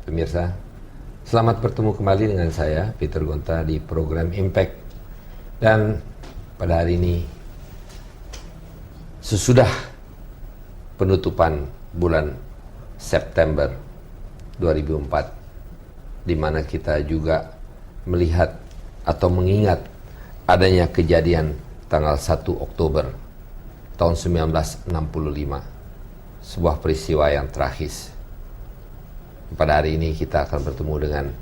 Pemirsa, selamat bertemu kembali dengan saya, Peter Gonta, di program Impact. Dan pada hari ini, sesudah penutupan bulan September 2004, di mana kita juga melihat atau mengingat adanya kejadian tanggal 1 Oktober tahun 1965, sebuah peristiwa yang tragis. Pada hari ini kita akan bertemu dengan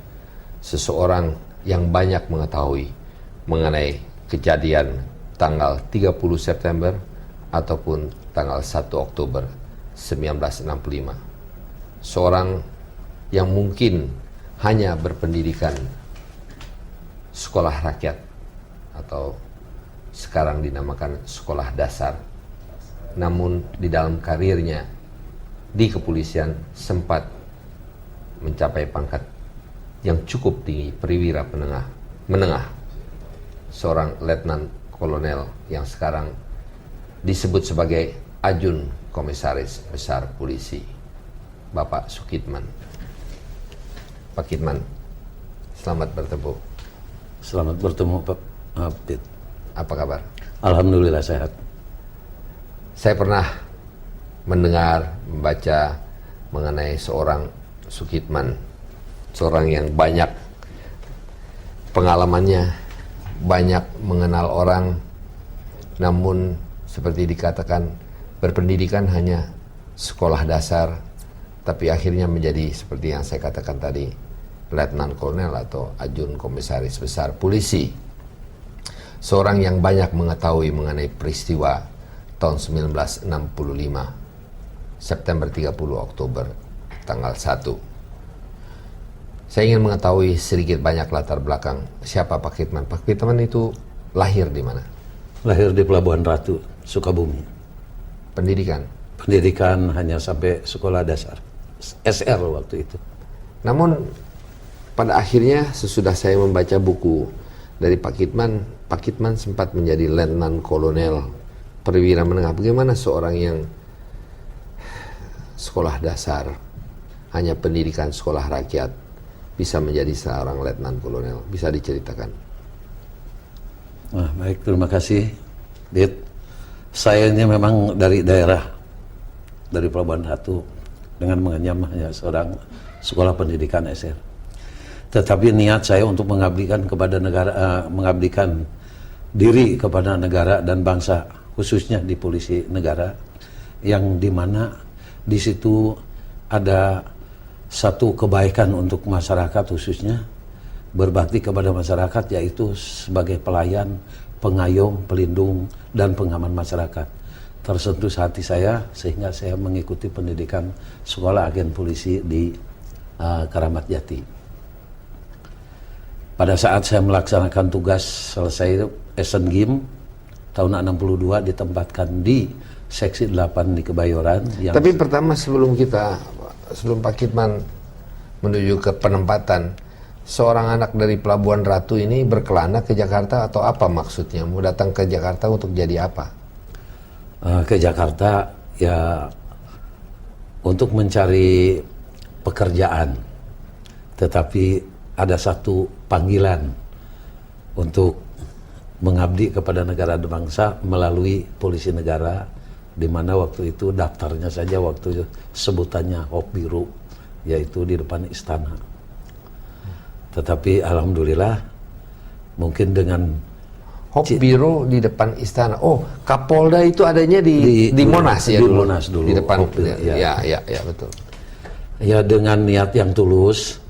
seseorang yang banyak mengetahui mengenai kejadian tanggal 30 September ataupun tanggal 1 Oktober 1965. Seorang yang mungkin hanya berpendidikan sekolah rakyat atau sekarang dinamakan sekolah dasar. Namun di dalam karirnya di kepolisian sempat mencapai pangkat yang cukup tinggi, perwira menengah, seorang letnan kolonel yang sekarang disebut sebagai Ajun Komisaris Besar Polisi, Bapak Sukitman. Pak Kitman, selamat bertemu. Selamat bertemu Pak Abid. Apa kabar? Alhamdulillah sehat. Saya pernah mendengar, membaca mengenai seorang Sukitman, seorang yang banyak pengalamannya, banyak mengenal orang, namun seperti dikatakan berpendidikan hanya sekolah dasar, tapi akhirnya menjadi seperti yang saya katakan tadi, letnan kolonel atau ajun komisaris besar polisi. Seorang yang banyak mengetahui mengenai peristiwa tahun 1965, September 30 Oktober tanggal 1. Saya ingin mengetahui sedikit banyak latar belakang siapa Pak Kitman. Pak Kitman itu lahir di mana? Lahir di Pelabuhan Ratu, Sukabumi. Pendidikan? Pendidikan hanya sampai sekolah dasar, SR waktu itu. Namun pada akhirnya sesudah saya membaca buku dari Pak Kitman sempat menjadi letnan kolonel, perwira menengah. Bagaimana seorang yang sekolah dasar, hanya pendidikan sekolah rakyat, bisa menjadi seorang letnan kolonel? Bisa diceritakan? Nah, baik, terima kasih, Dit. Saya ini memang dari daerah, dari Pelabuhan Ratu, dengan mengenyam hanya seorang sekolah pendidikan SR. Tetapi niat saya untuk mengabdikan kepada negara, mengabdikan diri kepada negara dan bangsa, khususnya di polisi negara, yang dimana di situ ada satu kebaikan untuk masyarakat, khususnya berbakti kepada masyarakat, yaitu sebagai pelayan, pengayom, pelindung, dan pengaman masyarakat. Tersentuh hati saya sehingga saya mengikuti pendidikan sekolah agen polisi di Keramat Jati. Pada saat saya melaksanakan tugas selesai Asian Games tahun 62 ditempatkan di Seksi 8 di Kebayoran. Tapi pertama sebelum Pak Kitman menuju ke penempatan, seorang anak dari Pelabuhan Ratu ini berkelana ke Jakarta atau apa maksudnya? Mau datang ke Jakarta untuk jadi apa? Ke Jakarta ya untuk mencari pekerjaan. Tetapi ada satu panggilan untuk mengabdi kepada negara dan bangsa melalui polisi negara, di mana waktu itu daftarnya saja waktu sebutannya Hop Biru, yaitu di depan istana. Tetapi alhamdulillah mungkin dengan Hop Biru di depan istana. Oh, Kapolda itu adanya di Monas ya? Di Monas dulu. Di depan. Ya, Betul. Ya, dengan niat yang tulus,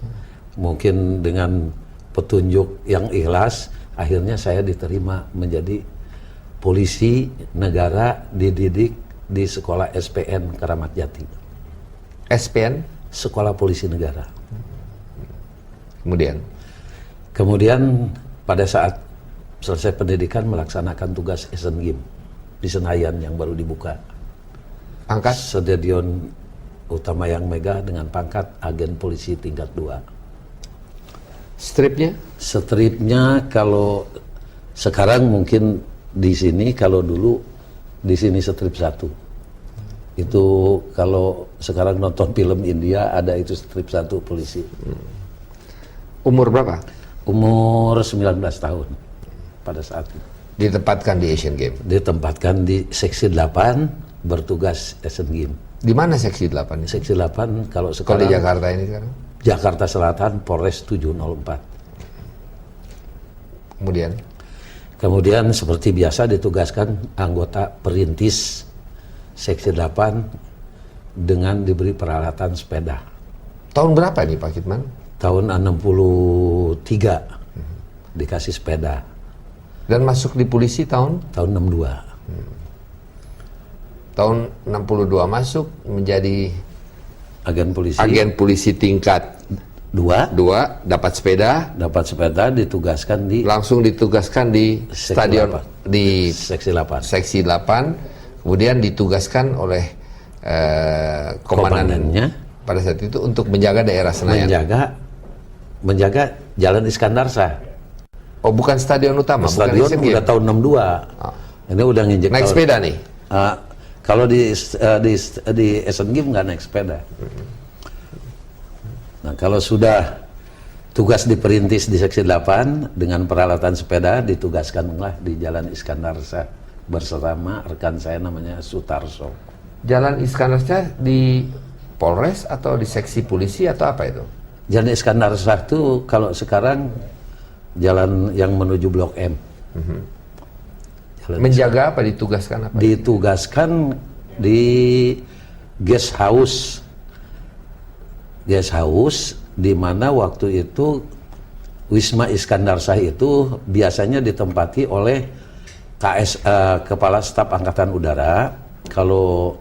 mungkin dengan petunjuk yang ikhlas, akhirnya saya diterima menjadi polisi negara dididik di sekolah SPN Keramat Jati. SPN? Sekolah Polisi Negara. Kemudian pada saat selesai pendidikan melaksanakan tugas Asian Games di Senayan yang baru dibuka. Angkat? Stadion Utama Yang Mega dengan pangkat agen polisi tingkat 2. Stripnya? Stripnya kalau sekarang mungkin di sini, kalau dulu di sini strip 1. Itu kalau sekarang nonton film India ada itu strip 1 polisi. Umur berapa? Umur 19 tahun pada saat itu. Ditempatkan di Asian Games. Ditempatkan di seksi 8 bertugas Asian Games. Di mana seksi 8 ini? Seksi 8 kalau Kalau di sekarang Jakarta ini sekarang? Jakarta Selatan Polres 704. Kemudian seperti biasa ditugaskan anggota perintis seksi 8 dengan diberi peralatan sepeda. Tahun berapa nih Pak Kitman? Tahun 63 dikasih sepeda. Dan masuk di polisi tahun? Tahun 62. Tahun 62 masuk menjadi Agen polisi tingkat 2 dapat sepeda, ditugaskan di langsung ditugaskan di Seksi stadion 8. di seksi 8. seksi 8, kemudian ditugaskan oleh komandannya pada saat itu untuk menjaga daerah Senayan. Menjaga Jalan Iskandar Shah. Oh, bukan stadion utama, Stadion bukan udah tahun 62. Ini udah nginjek naik sepeda nih. Kalau di Asian Games nggak naik sepeda. Nah, kalau sudah tugas diperintis di seksi 8 dengan peralatan sepeda, ditugaskanlah di Jalan Iskandar Shah bersama rekan saya namanya Sutarso. Jalan Iskandar Shah di Polres atau di seksi polisi atau apa itu? Jalan Iskandar Shah itu kalau sekarang jalan yang menuju Blok M. Menjaga apa, ditugaskan apa? Ditugaskan di guest house di mana waktu itu Wisma Iskandar Shah itu biasanya ditempati oleh Kepala Staf Angkatan Udara. Kalau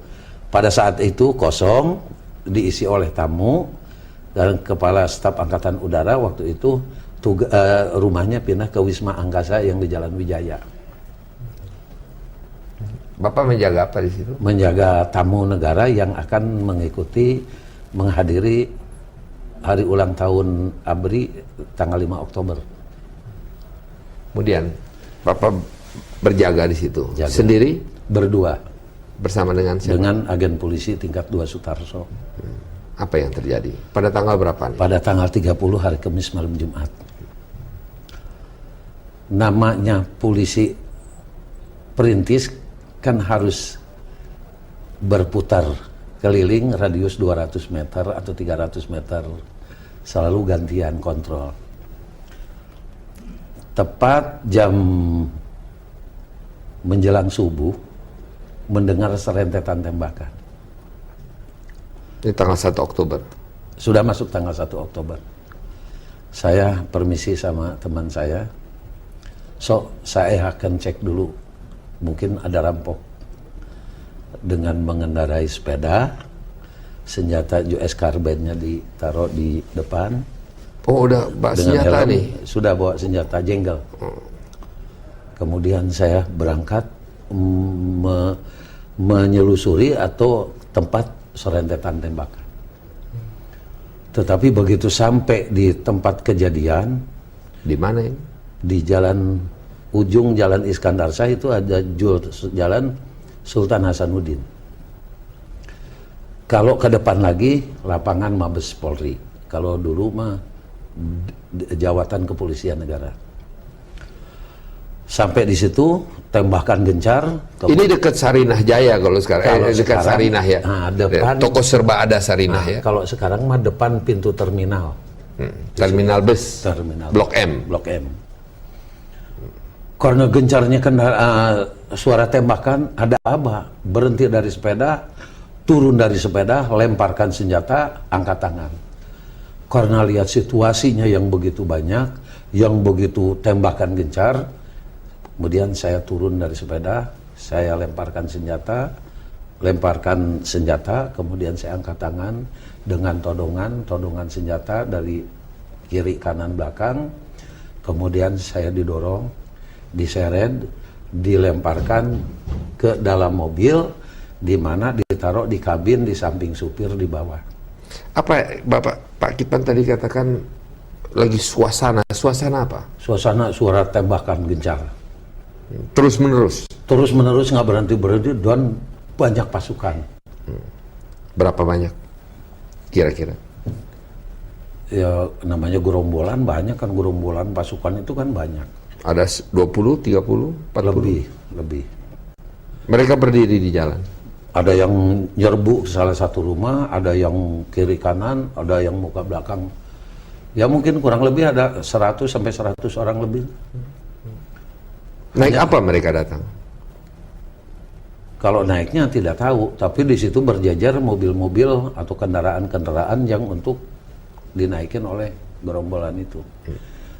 pada saat itu kosong, diisi oleh tamu, dan Kepala Staf Angkatan Udara waktu itu rumahnya pindah ke Wisma Angkasa yang di Jalan Wijaya. Bapak menjaga apa di situ? Menjaga tamu negara yang akan menghadiri hari ulang tahun ABRI tanggal 5 Oktober. Kemudian Bapak berjaga di situ. Jaga. Sendiri? Berdua. Bersama dengan siapa? Dengan agen polisi tingkat 2 Sutarso. Apa yang terjadi? Pada tanggal berapa nih? Pada tanggal 30 hari Kamis malam Jumat. Namanya polisi perintis kan harus berputar keliling radius 200 meter atau 300 meter, selalu gantian kontrol. Tepat jam menjelang subuh mendengar serentetan tembakan. Ini tanggal 1 Oktober. Sudah masuk tanggal 1 Oktober. Saya permisi sama teman saya. Saya akan cek dulu. Mungkin ada rampok. Dengan mengendarai sepeda, senjata US Carbine-nya ditaruh di depan. Oh, udah bawa senjata helm, nih? Sudah bawa senjata jenggel. Kemudian saya berangkat menyelusuri atau tempat serentetan tembakan. Tetapi begitu sampai di tempat kejadian, di mana ini? di ujung Jalan Iskandar Shah itu ada jalan Sultan Hasanuddin. Kalau ke depan lagi lapangan Mabes Polri. Kalau dulu mah Jawatan Kepolisian Negara. Sampai di situ tembakan gencar. Ini dekat Sarinah Jaya kalau sekarang. Dekat Sarinah ya. Nah, depan toko serba ada Sarinah ya. Kalau sekarang mah depan pintu terminal. Terminal bus. Terminal. Blok M. Blok M. Karena gencarnya suara tembakan, ada abah berhenti dari sepeda, turun dari sepeda, lemparkan senjata, angkat tangan. Karena lihat situasinya yang begitu banyak, yang begitu tembakan gencar, kemudian saya turun dari sepeda, saya lemparkan senjata, kemudian saya angkat tangan dengan todongan senjata dari kiri kanan belakang, kemudian saya didorong, diseret, dilemparkan ke dalam mobil, di mana di ditaruh di kabin di samping supir di bawah. Apa Pak Kipman tadi katakan lagi suasana apa? Suasana suara tembakan gencar. Terus menerus. Terus menerus nggak berhenti dan banyak pasukan. Berapa banyak kira-kira? Ya namanya gerombolan banyak kan, gerombolan pasukan itu kan banyak. Ada 20, 30, 40? Lebih. Mereka berdiri di jalan? Ada yang nyerbu ke salah satu rumah, ada yang kiri kanan, ada yang muka belakang. Ya mungkin kurang lebih ada 100 sampai 100 orang lebih. Naik apa mereka datang? Kalau naiknya tidak tahu, tapi di situ berjajar mobil-mobil atau kendaraan-kendaraan yang untuk dinaikin oleh gerombolan itu.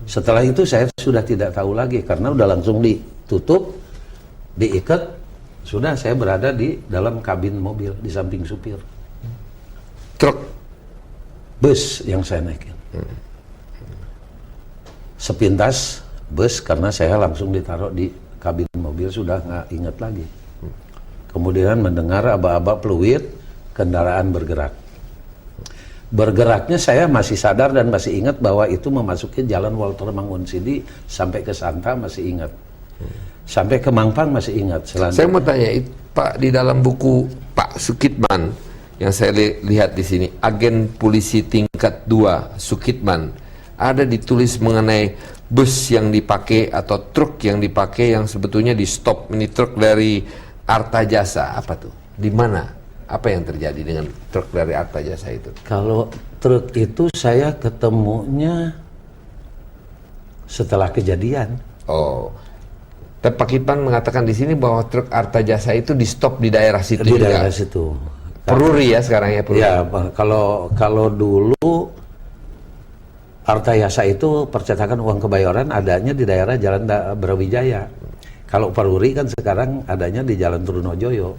Setelah itu saya sudah tidak tahu lagi karena udah langsung ditutup, diikat, sudah saya berada di dalam kabin mobil di samping supir. Truk? Bus yang saya naikin. Sepintas bus karena saya langsung ditaruh di kabin mobil, sudah nggak ingat lagi. Kemudian mendengar aba-aba peluit, kendaraan bergerak. Bergeraknya saya masih sadar dan masih ingat bahwa itu memasuki jalan Walter Mangunsidi sampai ke Santa masih ingat. Sampai ke Mampang masih ingat. Saya mau tanya, Pak, di dalam buku Pak Sukitman yang saya lihat di sini, agen polisi tingkat 2 Sukitman, ada ditulis mengenai bus yang dipakai atau truk yang dipakai yang sebetulnya di stop. Ini truk dari Arta Jasa, apa tuh? Di mana? Apa yang terjadi dengan truk dari Arta Jasa itu? Kalau truk itu saya ketemunya setelah kejadian. Oh, tapi Pak Kipman mengatakan di sini bahwa truk Arta Jasa itu di stop di daerah situ Di juga. daerah situ. Peruri ya sekarang ya, Peruri. Ya, kalau dulu Arta Jasa itu percetakan uang Kebayoran adanya di daerah Jalan Brawijaya. Kalau Peruri kan sekarang adanya di Jalan Trunojoyo.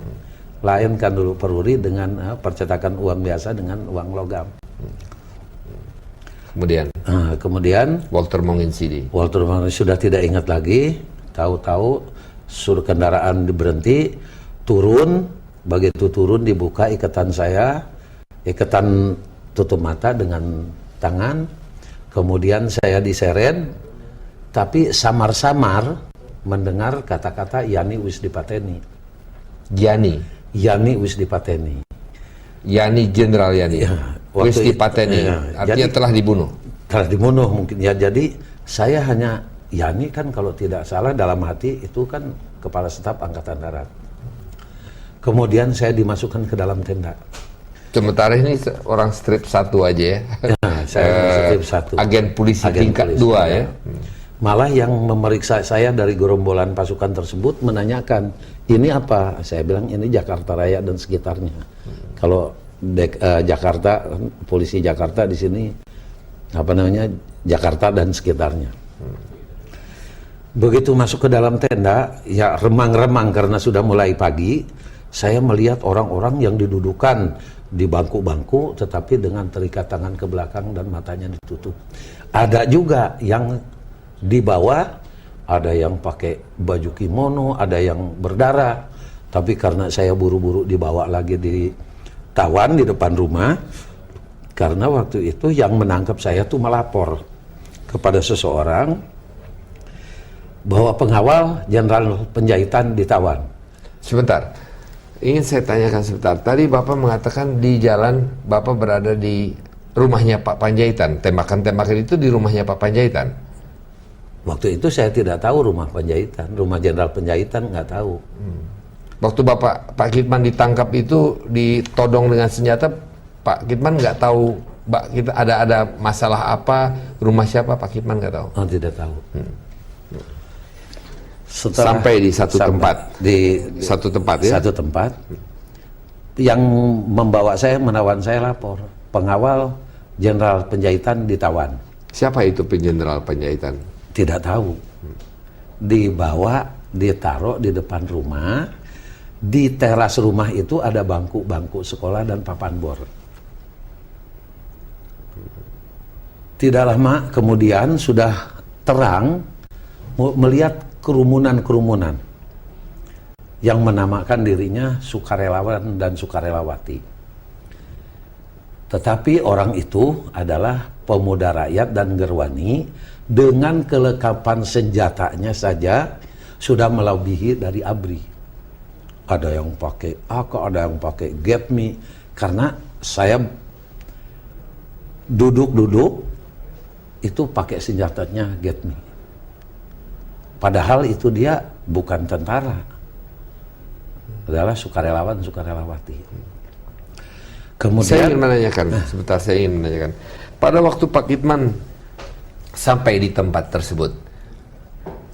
Lain kan dulu Peruri dengan percetakan uang biasa dengan uang logam. Kemudian Walter Mangunsidi sudah tidak ingat lagi. Tahu-tahu suruh kendaraan berhenti, turun. Begitu turun dibuka ikatan saya, ikatan tutup mata dengan tangan. Kemudian saya diseret, tapi samar-samar mendengar kata-kata Yani wis dipateni. Yani wis dipateni. Yani Jenderal Yani. Ya, wis dipateni. Ya, artinya telah dibunuh. Telah dibunuh mungkin ya. Jadi saya hanya Yani kan kalau tidak salah dalam hati itu kan Kepala Staf Angkatan Darat. Kemudian saya dimasukkan ke dalam tenda. Sementara ini orang strip 1 aja ya. Saya strip 1. Agen polisi tingkat 2 ya. Malah yang memeriksa saya dari gerombolan pasukan tersebut menanyakan, ini apa? Saya bilang ini Jakarta Raya dan sekitarnya. Kalau Jakarta, polisi Jakarta di sini apa namanya Jakarta dan sekitarnya. Begitu masuk ke dalam tenda, ya remang-remang karena sudah mulai pagi, saya melihat orang-orang yang didudukan di bangku-bangku tetapi dengan terikat tangan ke belakang dan matanya ditutup. Ada juga yang di bawah, ada yang pakai baju kimono, ada yang berdarah. Tapi karena saya buru-buru dibawa lagi ditawan di depan rumah, karena waktu itu yang menangkap saya tuh melapor kepada seseorang bahwa pengawal Jenderal Penjahitan ditawan. Sebentar, ingin saya tanyakan sebentar. Tadi Bapak mengatakan di jalan Bapak berada di rumahnya Pak Panjaitan. Tembakan-tembakan itu di rumahnya Pak Panjaitan. Waktu itu saya tidak tahu rumah Penjahitan, rumah Jenderal Penjahitan nggak tahu. Waktu Pak Kipman ditangkap itu ditodong dengan senjata, Pak Kipman nggak tahu kita ada masalah apa, rumah siapa, Pak Kipman nggak tahu. Oh, tidak tahu. Sampai di satu tempat, satu tempat ya. Satu tempat yang membawa saya, menawan saya lapor, pengawal Jenderal Penjahitan ditawan. Siapa itu Jenderal Penjahitan? Tidak tahu. Dibawa, ditaruh di depan rumah. Di teras rumah itu ada bangku-bangku sekolah dan papan bor. Tidak lama kemudian sudah terang melihat kerumunan-kerumunan. yang menamakan dirinya sukarelawan dan sukarelawati. Tetapi orang itu adalah pemuda rakyat dan gerwani dengan kelengkapan senjatanya saja sudah melebihi dari ABRI. Ada yang pakai AK, ada yang pakai Get Me. Karena saya duduk-duduk itu pakai senjatanya Get Me. Padahal itu dia bukan tentara, adalah sukarelawan, sukarelawati. Kemudian Saya ingin menanyakan, sebentar saya ingin menanyakan. Pada waktu Pak Kitman sampai di tempat tersebut,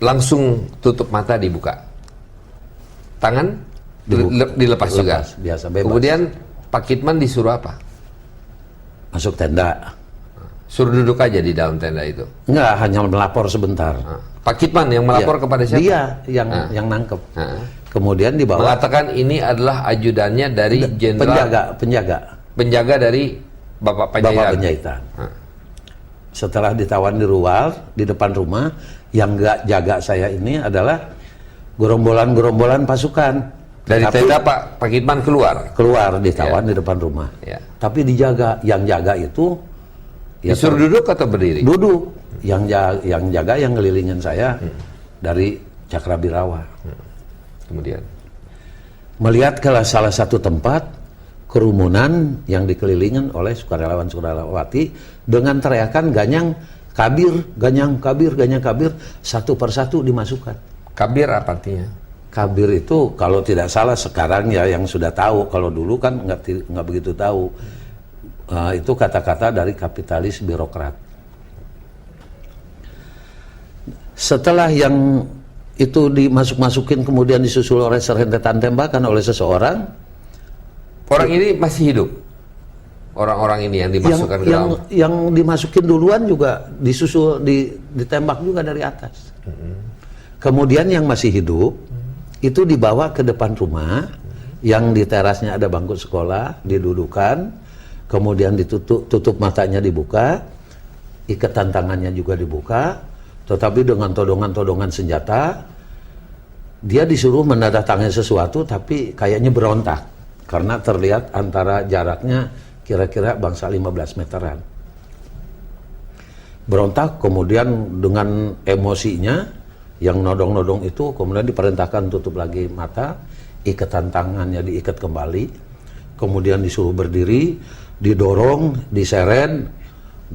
langsung tutup mata dibuka, tangan dilepas juga, biasa bebas. Kemudian Pak Kitman disuruh apa? Masuk tenda. Suruh duduk aja di dalam tenda itu. Enggak, hanya melapor sebentar. Pak Kitman yang melapor Iya, kepada siapa? Dia yang nangkep. Kemudian dibawa Mengatakan ini adalah ajudannya dari jenderal penjaga dari Bapak Panjaitan. Setelah ditawan di luar, di depan rumah, yang nggak jaga saya ini adalah gerombolan-gerombolan pasukan. Dari tenda Pak Kitman keluar ditawan di depan rumah. Ya. Tapi dijaga, yang jaga itu disuruh duduk atau berdiri? Duduk. Yang jaga yang ngelilingin saya dari Cakrabirawa. Kemudian Melihat ke salah satu tempat kerumunan yang dikelilingin oleh sukarelawan sukarelawati dengan teriakan ganyang kabir, ganyang kabir, ganyang kabir, satu persatu dimasukkan. kabir apa artinya? Kabir itu kalau tidak salah sekarang ya yang sudah tahu, kalau dulu kan nggak begitu tahu. Itu kata-kata dari kapitalis birokrat. Setelah yang itu dimasuk-masukin kemudian disusul oleh serentetan tembakan oleh seseorang. Orang ini masih hidup? Orang-orang ini yang dimasukkan ke dalam? Yang dimasukin duluan juga disusul, ditembak juga dari atas. Kemudian yang masih hidup itu dibawa ke depan rumah, yang di terasnya ada bangku sekolah, didudukan, kemudian tutup matanya dibuka, ikatan tangannya juga dibuka, tetapi dengan todongan-todongan senjata. Dia disuruh menandatangani sesuatu tapi kayaknya berontak karena terlihat antara jaraknya kira-kira bangsa 15 meteran. Berontak, kemudian dengan emosinya yang nodong-nodong itu kemudian diperintahkan tutup lagi mata, ikatan tangannya diikat kembali, kemudian disuruh berdiri, didorong, diseret,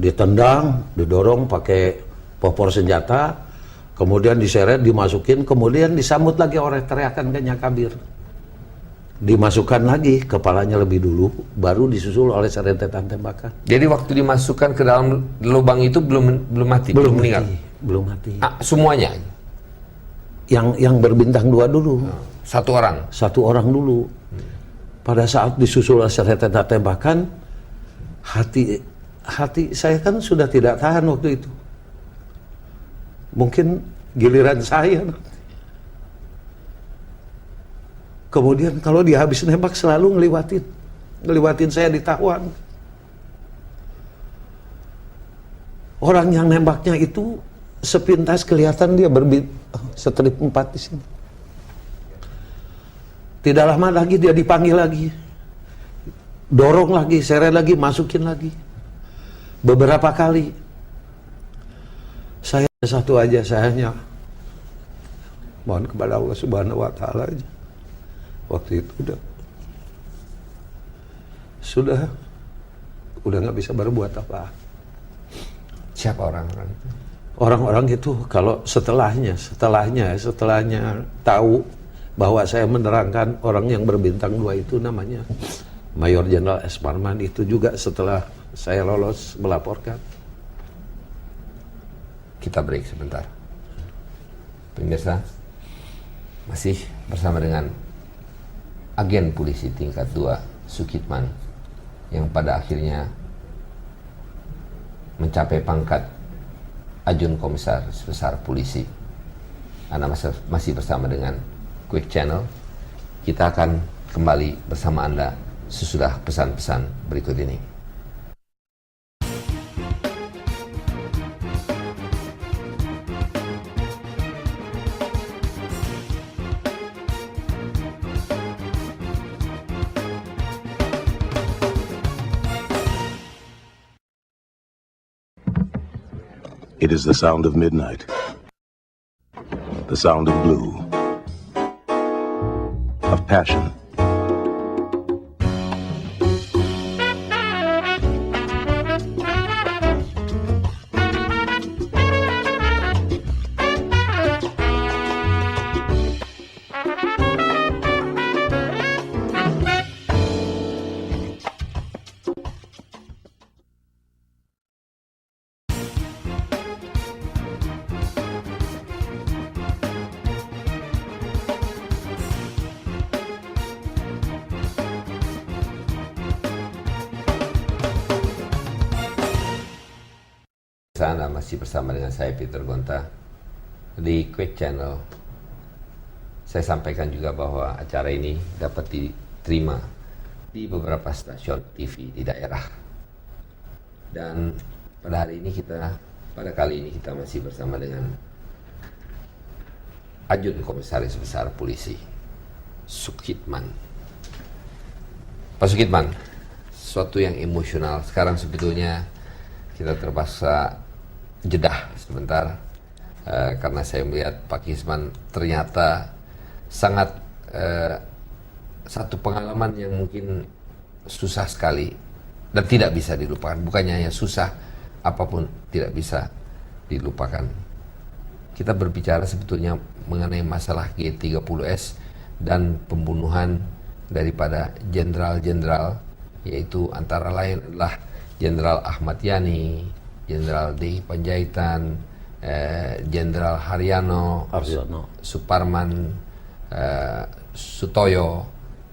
ditendang, didorong pakai popor senjata, kemudian diseret, dimasukin, kemudian disambut lagi oleh teriakan ganyang kabir. Dimasukkan lagi, kepalanya lebih dulu, baru disusul oleh serentetan tembakan. Jadi waktu dimasukkan ke dalam lubang itu belum mati, belum meninggal? Belum mati. Semuanya? Yang berbintang 2 dulu. Satu orang? Satu orang dulu. Pada saat disusul oleh serentetan tembakan, hati saya kan sudah tidak tahan waktu itu. Mungkin giliran saya. Kemudian kalau dia habis nembak selalu ngeliwatin saya ditawan. Orang yang nembaknya itu sepintas kelihatan dia setrip 4 di sini. Tidak lama lagi dia dipanggil lagi, dorong lagi, seret lagi, masukin lagi. Beberapa kali. Saya satu aja, saya hanya mohon kepada Allah Subhanahu wa Ta'ala aja. Waktu itu sudah nggak bisa berbuat apa. Siapa orang-orang itu? Orang-orang itu kalau setelahnya tahu bahwa saya menerangkan orang yang berbintang 2 itu namanya Mayor Jenderal S. Parman, itu juga setelah saya lolos melaporkan. Kita break sebentar. Pemirsa, masih bersama dengan agen polisi tingkat 2 Sukitman yang pada akhirnya mencapai pangkat Ajun Komisaris Besar Polisi. Anda masih bersama dengan Quick Channel. Kita akan kembali bersama Anda sesudah pesan-pesan berikut ini. It is the sound of midnight. The sound of blue. Of passion. Anda masih bersama dengan saya Peter Gonta di Quick Channel. Saya sampaikan juga bahwa acara ini dapat diterima di beberapa stasiun TV di daerah. Dan pada kali ini kita masih bersama dengan Ajun Komisaris Besar Polisi Sukitman. Pak Sukitman, sesuatu yang emosional sekarang sebetulnya kita terpaksa jedah sebentar karena saya melihat Pak Kisman ternyata sangat satu pengalaman yang mungkin susah sekali dan tidak bisa dilupakan. Bukannya hanya susah, apapun tidak bisa dilupakan. Kita berbicara sebetulnya mengenai masalah G30S dan pembunuhan daripada jenderal-jenderal, yaitu antara lain adalah Jenderal Ahmad Yani, Jenderal D. Panjaitan, Jenderal Haryono, Suparman, Sutoyo,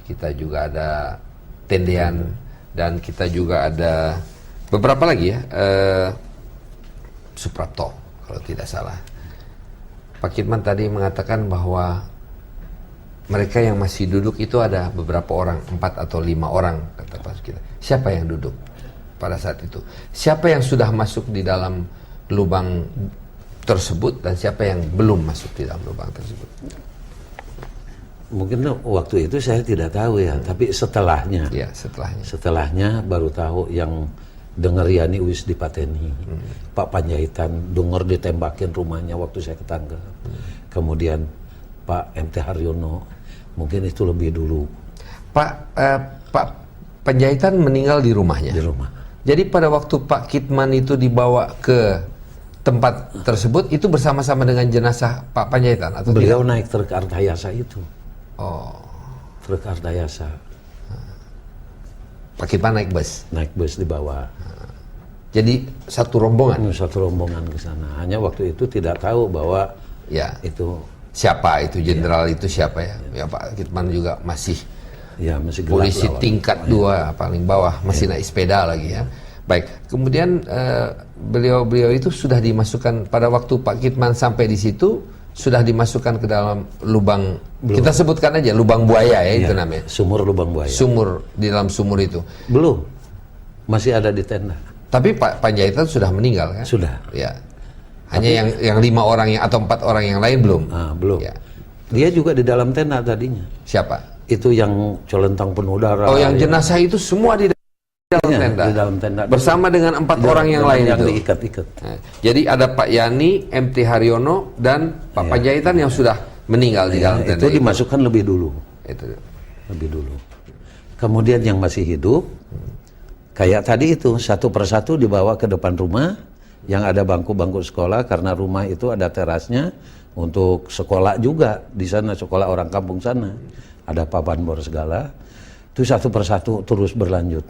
kita juga ada Tendean, dan kita juga ada beberapa lagi ya, Suprapto kalau tidak salah. Pak Kitman tadi mengatakan bahwa mereka yang masih duduk itu ada beberapa orang, 4 atau 5 orang, kata Pak kita. Siapa yang duduk pada saat itu? Siapa yang sudah masuk di dalam lubang tersebut dan siapa yang belum masuk di dalam lubang tersebut? Mungkin waktu itu saya tidak tahu ya, tapi setelahnya. Ya, setelahnya. Setelahnya baru tahu yang dengar Yani wis dipateni. Pak Panjaitan dengar ditembakin rumahnya waktu saya ketangga. Kemudian Pak MT Haryono, mungkin itu lebih dulu. Pak Panjaitan meninggal di rumahnya. Di rumah. Jadi pada waktu Pak Kitman itu dibawa ke tempat tersebut, itu bersama-sama dengan jenazah Pak Panjaitan atau beliau tidak? naik truk Artayasa itu. Oh. Truk Artayasa. Pak Kitman naik bus. Naik bus dibawa. Jadi satu rombongan. Satu rombongan ke sana. Hanya waktu itu tidak tahu bahwa Ya. itu Siapa itu jenderal itu siapa ya? Ya Pak Kitman juga masih masih gelap polisi lawan. tingkat 2 paling bawah, masih naik sepeda lagi ya. Baik, kemudian beliau itu sudah dimasukkan pada waktu Pak Kitman sampai di situ, sudah dimasukkan ke dalam lubang. Belum. Kita sebutkan aja lubang buaya ya, itu namanya. Sumur lubang buaya. Sumur, di dalam sumur itu. Belum. Masih ada di tenda. Tapi Pak Panjaitan sudah meninggal kan? Sudah. Ya. Hanya yang 5 orang atau 4 orang yang lain belum. Belum. Ya. Dia juga di dalam tenda tadinya. Siapa? Itu yang colentang penuh darah. Oh, yang jenazah itu semua di dalam tenda. Di dalam tenda. Bersama dengan 4 orang yang lain yang itu. diikat-ikat. Nah, jadi ada Pak Yani, MT Haryono, dan Pak Panjaitan yang sudah meninggal di dalam tenda itu dimasukkan lebih dulu. Itu. Lebih dulu. Kemudian yang masih hidup, kayak tadi itu satu persatu dibawa ke depan rumah, yang ada bangku-bangku sekolah karena rumah itu ada terasnya untuk sekolah juga di sana, sekolah orang kampung sana. Ada papan bor segala. Itu satu persatu terus berlanjut.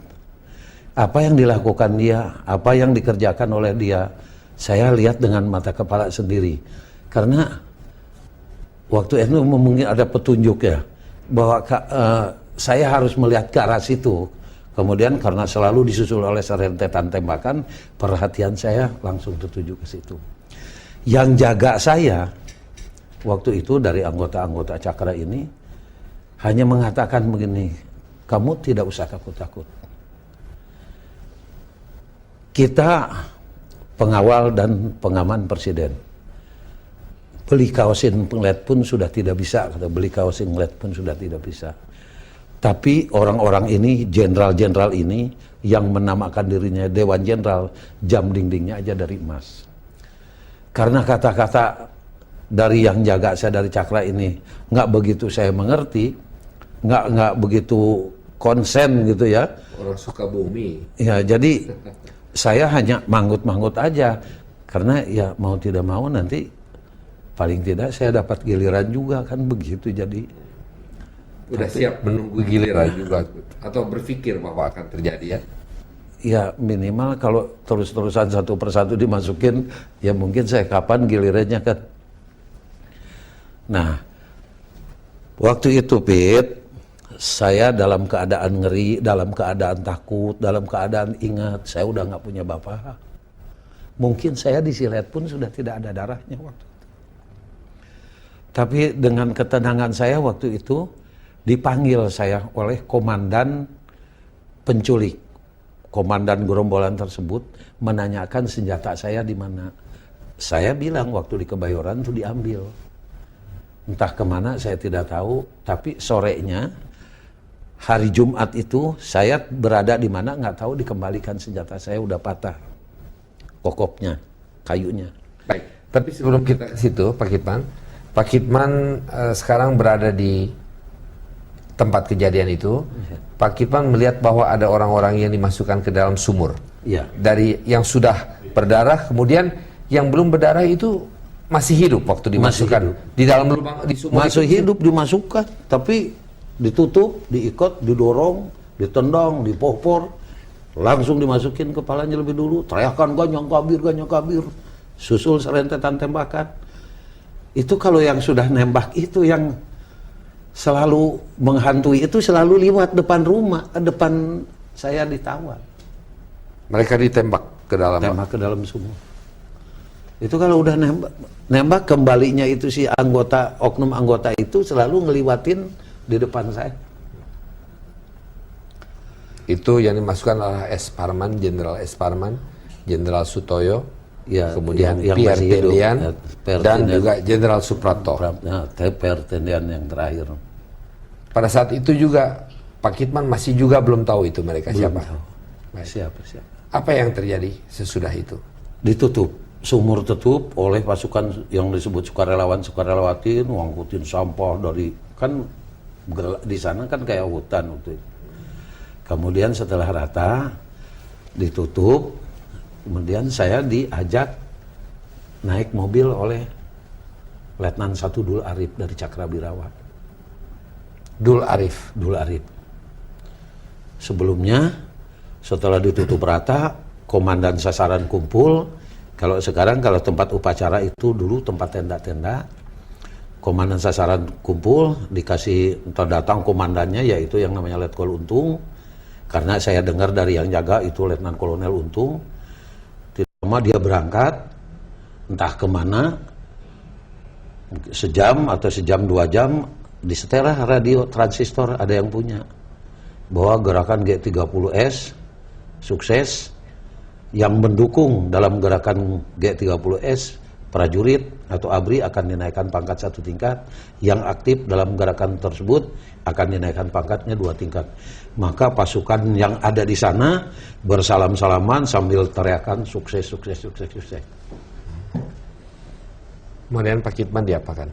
Apa yang dilakukan dia, apa yang dikerjakan oleh dia, saya lihat dengan mata kepala sendiri. Karena waktu itu mungkin ada petunjuk ya, bahwa saya harus melihat ke arah situ. Kemudian karena selalu disusul oleh serentetan tembakan, perhatian saya langsung tertuju ke situ. Yang jaga saya waktu itu dari anggota-anggota Cakra ini hanya mengatakan begini, kamu tidak usah takut-takut. Kita pengawal dan pengaman presiden. Beli kaosin ngeliat pun sudah tidak bisa, kata beli kaosin ngeliat pun sudah tidak bisa. Tapi orang-orang ini, jenderal-jenderal ini yang menamakan dirinya Dewan Jenderal, jam dindingnya aja dari emas. karena kata-kata dari yang jaga saya dari Cakra ini nggak begitu saya mengerti, nggak begitu konsen gitu ya. Orang suka bumi. Ya, jadi saya hanya manggut-manggut aja, karena ya mau tidak mau nanti paling tidak saya dapat giliran juga kan begitu. Jadi Udah siap menunggu giliran juga atau berpikir bahwa akan terjadi ya? ya minimal kalau terus-terusan satu persatu dimasukin, ya mungkin saya kapan gilirannya kan. Nah, waktu itu Pit, saya dalam keadaan ngeri, dalam keadaan takut, dalam keadaan ingat saya udah nggak punya bapak. Mungkin saya disilet pun sudah tidak ada darahnya waktu itu. Tapi dengan ketenangan saya waktu itu, dipanggil saya oleh komandan penculik. Komandan gerombolan tersebut menanyakan senjata saya di mana. Saya bilang waktu di Kebayoran itu diambil. Entah kemana saya tidak tahu, tapi sorenya hari Jumat itu saya berada di mana nggak tahu, dikembalikan senjata saya udah patah. Kokopnya, kayunya. Baik, tapi sebelum kita ke situ Pak Kitman sekarang berada di tempat kejadian itu. Pak Kitman melihat bahwa ada orang-orang yang dimasukkan ke dalam sumur. Iya. Dari yang sudah berdarah, kemudian yang belum berdarah itu masih hidup waktu dimasukkan di dalam lubang di sumur. Masih itu. hidup dimasukkan, tapi ditutup, diikat, didorong, ditendang, dipopor, langsung dimasukin kepalanya lebih dulu, teriakan ganyang kabir, susul serentetan tembakan. Itu kalau yang sudah nembak itu yang selalu menghantui itu selalu lewat depan rumah, depan saya ditawar. Mereka ditembak ke dalam. Tembak ke dalam sumur. Itu kalau udah nembak kembalinya itu si oknum anggota itu selalu ngeliwatin di depan saya. Itu yang dimasukkan adalah S. Parman, Jenderal S. Parman, Jenderal Sutoyo, Ya, kemudian yang Pierre masih hidup, Tendian, Pierre dan Tendian. juga Jenderal Suprapto. Pierre Tendian yang terakhir. Pada saat itu juga Pak Kitman masih juga belum tahu itu mereka siapa. Baik. Siapa? Apa yang terjadi sesudah itu? Ditutup, sumur tutup oleh pasukan yang disebut sukarelawan-sukarelawatin, ngangkutin sampah dari, kan di sana kan kayak hutan waktu itu. Kemudian setelah rata ditutup, kemudian saya diajak naik mobil oleh Letnan 1 Dul Arif dari Cakrabirawa. Dul Arif. Sebelumnya, setelah ditutup rata, komandan sasaran kumpul. Kalau sekarang, kalau tempat upacara itu dulu tempat tenda-tenda. Komandan sasaran kumpul, dikasih datang komandannya, yaitu yang namanya Letkol Untung. Karena saya dengar dari yang jaga itu Letnan Kolonel Untung. Tidak lama dia berangkat, entah kemana, sejam atau sejam 2 jam, disetellah radio transistor ada yang punya bahwa gerakan G30S sukses. Yang mendukung dalam gerakan G30S, prajurit atau ABRI akan dinaikkan pangkat 1 tingkat, yang aktif dalam gerakan tersebut akan dinaikkan pangkatnya 2 tingkat. Maka pasukan yang ada di sana bersalam-salaman sambil teriakan sukses. Kemudian Pak Kitman diapakan?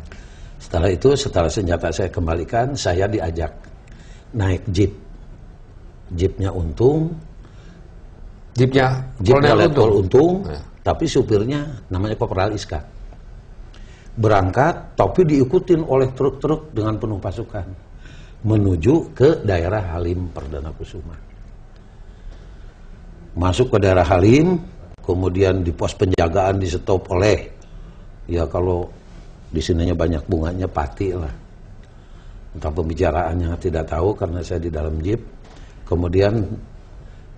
Setelah itu, setelah senjata saya kembalikan, saya diajak naik jeep. Jeepnya Untung. Jeepnya Letkol Untung, Ya. tapi supirnya namanya Kopral Iska. Berangkat, tapi diikutin oleh truk-truk dengan penuh pasukan menuju ke daerah Halim Perdana Kusuma. Masuk ke daerah Halim, kemudian di pos penjagaan di stop oleh, ya kalau di sininya banyak bunganya, pati lah. Entah pembicaraannya tidak tahu karena saya di dalam jeep. Kemudian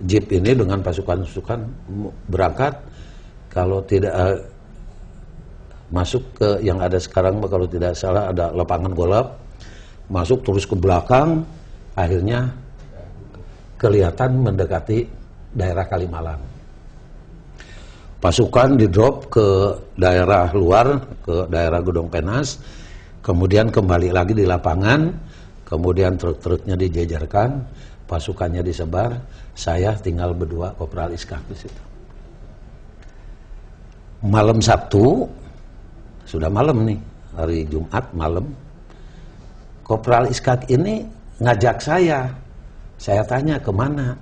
jeep ini dengan pasukan-pasukan berangkat, kalau tidak masuk ke yang ada sekarang, kalau tidak salah ada lapangan golf, masuk terus ke belakang, akhirnya kelihatan mendekati daerah Kalimalang. Pasukan di-drop ke daerah luar, ke daerah Gedong Penas, kemudian kembali lagi di lapangan, kemudian truk-truknya dijejerkan, pasukannya disebar, saya tinggal berdua Kopral Iskak di situ. Malam Sabtu, sudah malam nih, hari Jumat malam, Kopral Iskak ini ngajak saya tanya kemana,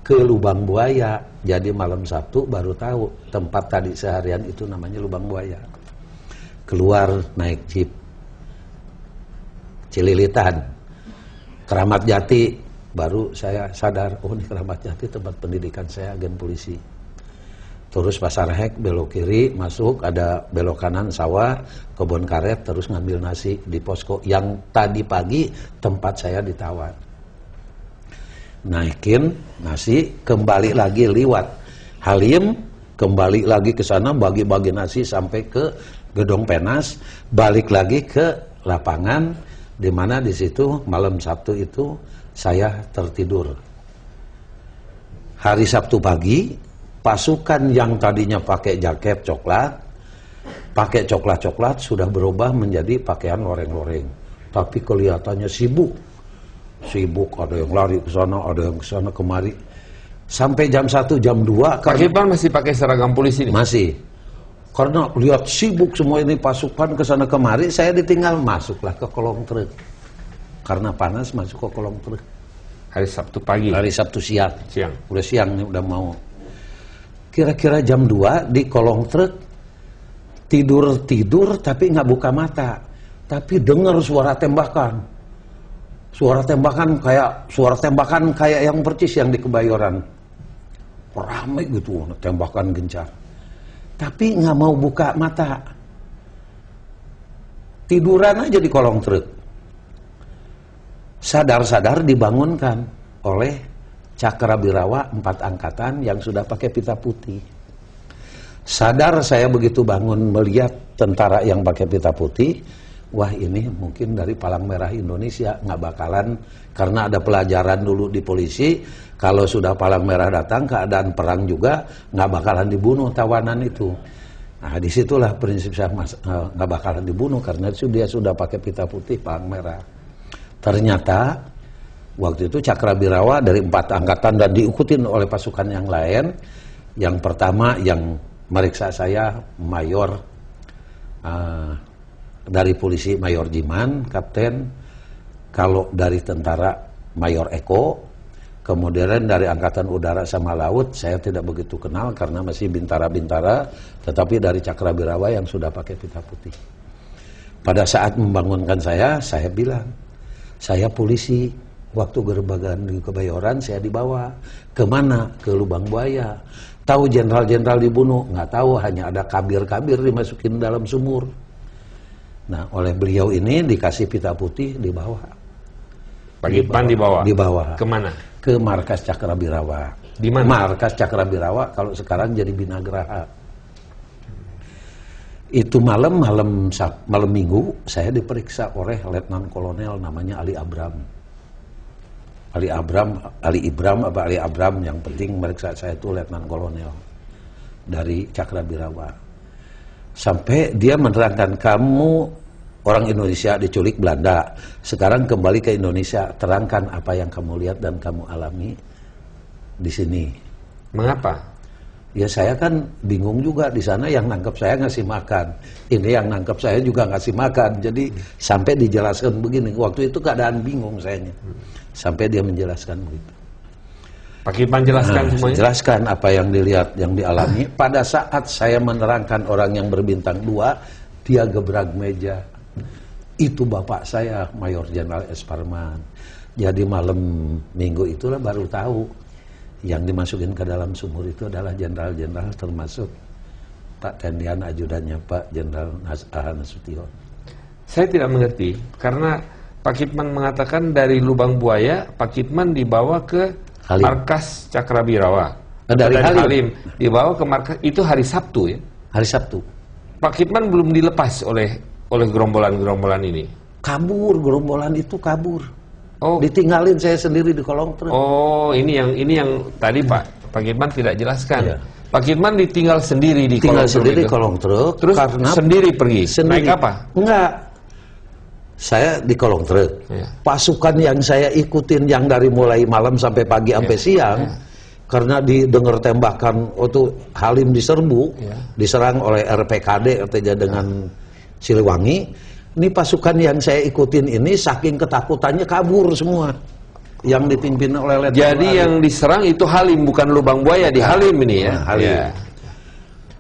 ke Lubang Buaya. Jadi malam Sabtu baru tahu tempat tadi seharian itu namanya Lubang Buaya. Keluar naik jeep, Cililitan, Keramat Jati, baru saya sadar, oh ini Keramat Jati tempat pendidikan saya, agen polisi. Terus Pasar Hek, belok kiri, masuk, ada belok kanan sawah, kebun karet, terus ngambil nasi di posko yang tadi pagi tempat saya ditawar. Naikin nasi, kembali lagi liwat Halim, kembali lagi ke sana, bagi-bagi nasi sampai ke Gedung Penas, balik lagi ke lapangan, di mana di situ malam Sabtu itu saya tertidur. Hari Sabtu pagi, pasukan yang tadinya pakai jaket coklat, pakai coklat-coklat sudah berubah menjadi pakaian loreng-loreng. Tapi kelihatannya sibuk. Sibuk, ada yang lari ke sana, ada yang ke sana kemari. Sampai jam 1, jam 2. Pak Kipman masih pakai seragam polisi nih? Masih. Karena lihat sibuk semua ini pasukan ke sana kemari, saya ditinggal, masuklah ke kolong truk. Karena panas masuk ke kolong truk. Hari Sabtu pagi? Hari Sabtu siang. Siang. Udah siang nih, udah mau. Kira-kira jam 2 di kolong truk, tidur tapi nggak buka mata, tapi dengar suara tembakan kayak yang percis yang di Kebayoran, ramai gitu, tembakan gencar, tapi nggak mau buka mata, tiduran aja di kolong truk. Sadar-sadar dibangunkan oleh Cakrabirawa 4 angkatan yang sudah pakai pita putih. Sadar saya begitu bangun melihat tentara yang pakai pita putih, wah ini mungkin dari Palang Merah Indonesia, nggak bakalan, karena ada pelajaran dulu di polisi, kalau sudah Palang Merah datang keadaan perang juga nggak bakalan dibunuh tawanan itu. Nah disitulah prinsip saya, nggak bakalan dibunuh karena dia sudah pakai pita putih Palang Merah. Ternyata waktu itu Cakrabirawa dari 4 angkatan dan diikutin oleh pasukan yang lain. Yang pertama yang meriksa saya mayor dari polisi Mayor Jiman, kapten. Kalau dari tentara Mayor Eko. Kemudian dari angkatan udara sama laut saya tidak begitu kenal karena masih bintara-bintara, tetapi dari Cakrabirawa yang sudah pakai pita putih. Pada saat membangunkan saya bilang, saya polisi. Waktu gerbagan di Kebayoran saya dibawa. Kemana? Ke Lubang Buaya. Tahu jenderal-jenderal dibunuh? Nggak tahu, hanya ada kabir-kabir dimasukin dalam sumur. Nah, oleh beliau ini dikasih pita putih, dibawa. Pak Kipman dibawa? Dibawa. Kemana? Ke markas Cakrabirawa. Di mana? Markas Cakrabirawa, kalau sekarang jadi Binagraha. Itu malam Minggu, saya diperiksa oleh Letnan Kolonel namanya Ali Abram. Ali Abram yang penting meriksa saya itu Letnan Kolonel dari Cakrabirawa. Sampai dia menerangkan, kamu orang Indonesia diculik Belanda, sekarang kembali ke Indonesia, terangkan apa yang kamu lihat dan kamu alami di sini. Mengapa? Ya saya kan bingung juga, di sana yang nangkep saya ngasih makan, ini yang nangkep saya juga ngasih makan, jadi sampai dijelaskan begini. Waktu itu keadaan bingung sayanya, sampai dia menjelaskan begitu. Pak Kipman jelaskan semuanya? Jelaskan apa yang dilihat, yang dialami. Pada saat saya menerangkan orang yang berbintang 2, dia gebrak meja. Itu bapak saya, Mayor Jenderal S. Parman. Jadi malam Minggu itulah baru tahu yang dimasukin ke dalam sumur itu adalah jenderal-jenderal, termasuk Pak Tendian ajudannya Pak Jenderal Nasution. Saya tidak mengerti, karena Pak Kipman mengatakan dari Lubang Buaya, Pak Kipman dibawa ke Halim. markas Cakrabirawa. Dari Halim. Dibawa ke markas, itu hari Sabtu ya? Hari Sabtu. Pak Kipman belum dilepas oleh gerombolan-gerombolan ini? Kabur, gerombolan itu kabur. Oh. Ditinggalin saya sendiri di kolong truk. Oh, ini yang tadi Pak Kipman tidak jelaskan. Iya. Pak Kipman ditinggal sendiri di kolong truk. Di kolong truk. Terus karena sendiri pergi. Naik apa? Enggak. Saya di kolong truk. Iya. Pasukan yang saya ikutin yang dari mulai malam sampai pagi sampai siang, karena didengar tembakan waktu Halim diserbu, diserang oleh RPKD katanya dengan Siliwangi. Ini pasukan yang saya ikutin ini saking ketakutannya kabur semua. Yang dipimpin oleh Letnan Jadi Ali. yang diserang itu Halim, bukan Lubang Buaya di Halim ini ya. Halim. Ya.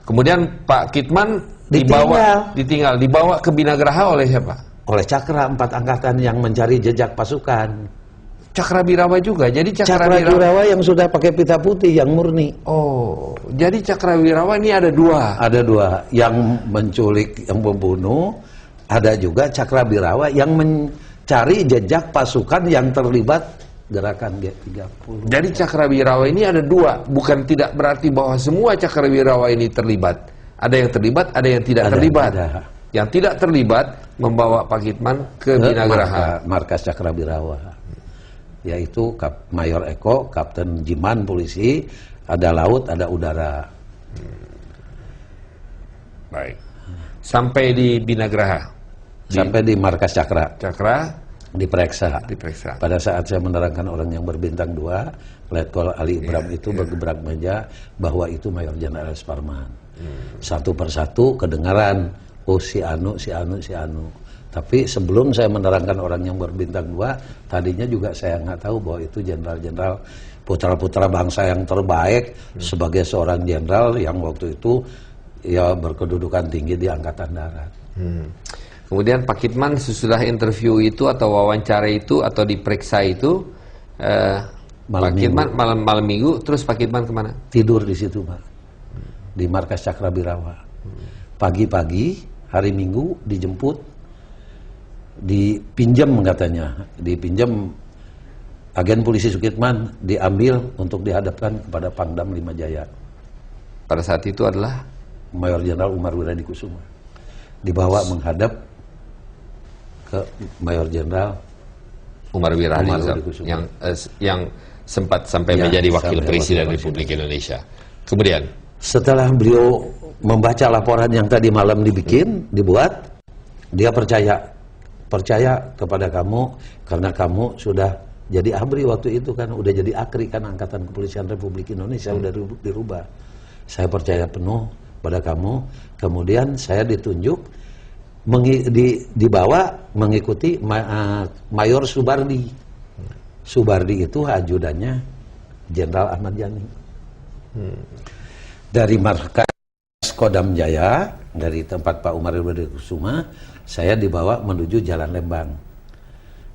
Kemudian Pak Kitman dibawa ke Binagraha oleh siapa? Oleh Cakra 4 angkatan yang mencari jejak pasukan. Cakrawirawa juga. Jadi Cakrawirawa yang sudah pakai pita putih yang murni. Oh, jadi Cakrawirawa ini ada dua. Ada 2, yang menculik, yang membunuh. Ada juga Cakrawirawa yang mencari jejak pasukan yang terlibat gerakan G30. Jadi Cakrawirawa ini ada dua. Bukan tidak berarti bahwa semua Cakrawirawa ini terlibat. Ada yang terlibat, ada yang tidak terlibat. Ada. Yang tidak terlibat membawa Pak Kitman ke Binagraha. Markas Cakrawirawa. Yaitu Mayor Eko, Kapten Jiman polisi, ada laut, ada udara. Baik. Sampai di Binagraha. Sampai di markas Cakra. Cakra Diperiksa. diperiksa. Pada saat saya menerangkan orang yang berbintang 2, Letkol Ali Ibram itu bergebrak meja bahwa itu Mayor Jenderal Suparman. Satu persatu kedengaran, oh si Anu. Tapi sebelum saya menerangkan orang yang berbintang 2, tadinya juga saya nggak tahu bahwa itu jenderal-jenderal putra-putra bangsa yang terbaik sebagai seorang jenderal yang waktu itu ya berkedudukan tinggi di Angkatan Darat. Kemudian Pak Kitman sesudah interview itu atau wawancara itu atau diperiksa itu, Pak Kitman malam minggu, terus Pak Kitman kemana? Tidur di situ, Pak. Di markas Cakrawirawa. Pagi-pagi hari Minggu dijemput, dipinjam katanya, dipinjam agen polisi Sukitman, diambil untuk dihadapkan kepada Pangdam 5 Jaya. Pada saat itu adalah Mayor Jenderal Umar Wiradikusuma. Dibawa menghadap ke Mayor Jenderal Umar Wiradi Wiradikusuma. yang sempat sampai Ya, menjadi wakil sampai presiden wakil Republik Indonesia. Kemudian setelah beliau membaca laporan yang tadi malam dibuat, dia percaya kepada kamu karena kamu sudah jadi ABRI waktu itu kan, udah jadi AKRI kan, Angkatan Kepolisian Republik Indonesia udah dirubah. Saya percaya penuh pada kamu. Kemudian saya ditunjuk dibawa mengikuti Mayor Subardi. Subardi itu ajudannya Jenderal Ahmad Yani. Dari markas Kodam Jaya, dari tempat Pak Umar Wiradikusuma, saya dibawa menuju Jalan Lembang.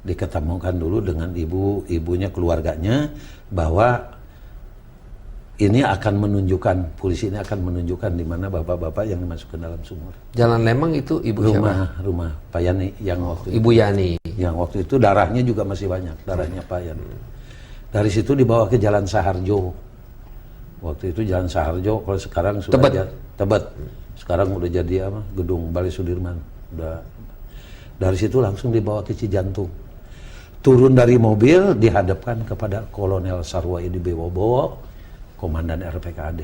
Diketemukan dulu dengan ibunya, keluarganya, bahwa ini akan menunjukkan, polisi ini akan menunjukkan di mana bapak-bapak yang dimasukkan dalam sumur. Jalan Lembang itu ibu siapa? Rumah Pak Yani yang waktu Ibu Yani. Yang waktu itu darahnya juga masih banyak, darahnya Pak Yani. Dari situ dibawa ke Jalan Saharjo. Waktu itu Jalan Saharjo, kalau sekarang sudah Tebet. Sekarang udah jadi apa? Gedung Balai Sudirman. Udah. Dari situ langsung dibawa ke Cijantung. Turun dari mobil dihadapkan kepada Kolonel Sarwaidi Bewobowo, Komandan RPKAD.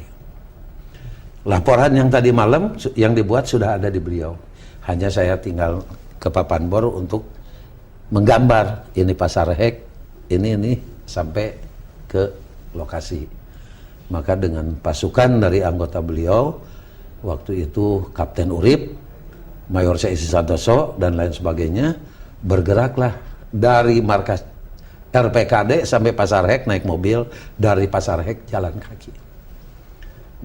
Laporan yang tadi malam yang dibuat sudah ada di beliau. Hanya saya tinggal ke Papanbor untuk menggambar ini Pasar Hek, ini sampai ke lokasi. Maka dengan pasukan dari anggota beliau, waktu itu Kapten Urip, Mayor Seisi Santoso, dan lain sebagainya, bergeraklah dari markas RPKD sampai Pasar Hek naik mobil, dari Pasar Hek jalan kaki.